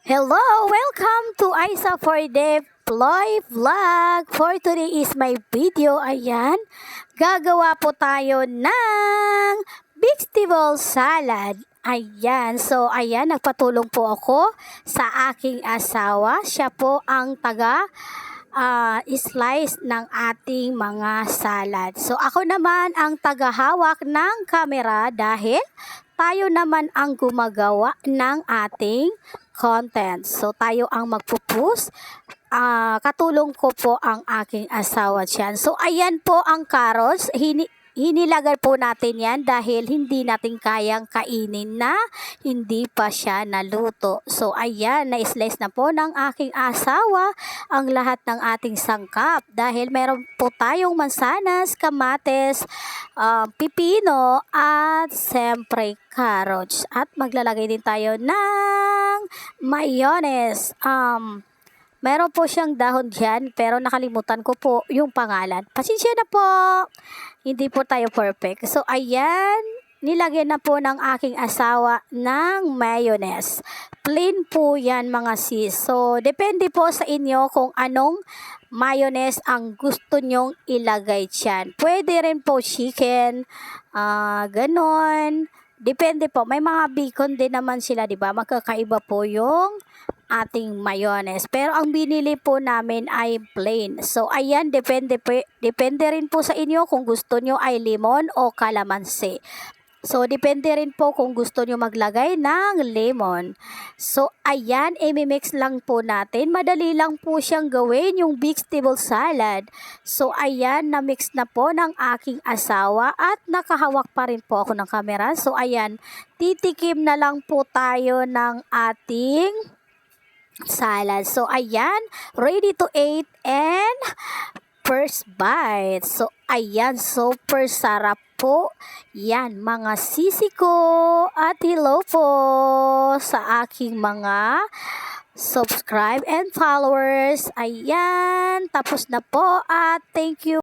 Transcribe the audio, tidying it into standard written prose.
Hello! Welcome to Isa for the Ploy Vlog. For today is my video. Ayan, gagawa po tayo ng vegetable salad. Ayan, so ayan, nagpatulong po ako sa aking asawa. Siya po ang slice ng ating mga salad. So ako naman ang tagahawak ng camera dahil tayo naman ang gumagawa ng ating content. So tayo ang magpo-post. Katulong ko po ang aking asawa dyan. So ayan po ang carrots. Hinilagay po natin yan dahil hindi natin kayang kainin na hindi pa siya naluto. So ayan, na-slice na po ng aking asawa ang lahat ng ating sangkap. Dahil meron po tayong mansanas, kamates, pipino at siyempre carrots. At maglalagay din tayo ng mayonnaise. Meron po siyang dahon dyan pero nakalimutan ko po yung pangalan. Pasensya na po. Hindi po tayo perfect. So ayan, nilagyan na po ng aking asawa ng mayonnaise. Plain po yan mga sis. So depende po sa inyo kung anong mayonnaise ang gusto nyong ilagay dyan. Pwede rin po chicken, ganon. Depende po. May mga bacon din naman sila, di ba? Magkakaiba po yung ating mayonnaise. Pero ang binili po namin ay plain. So ayan, depende rin po sa inyo kung gusto nyo ay lemon o calamansi. So depende rin po kung gusto nyo maglagay ng lemon. So ayan, i-mix lang po natin. Madali lang po siyang gawin yung vegetable salad. So ayan, na-mix na po ng aking asawa at nakahawak pa rin po ako ng camera. So ayan, titikim na lang po tayo ng ating salad. So ayan, ready to eat and first bite. So ayan, super sarap po. Yan mga sisi ko at hello po sa aking mga subscribe and followers. Ayan, tapos na po at thank you.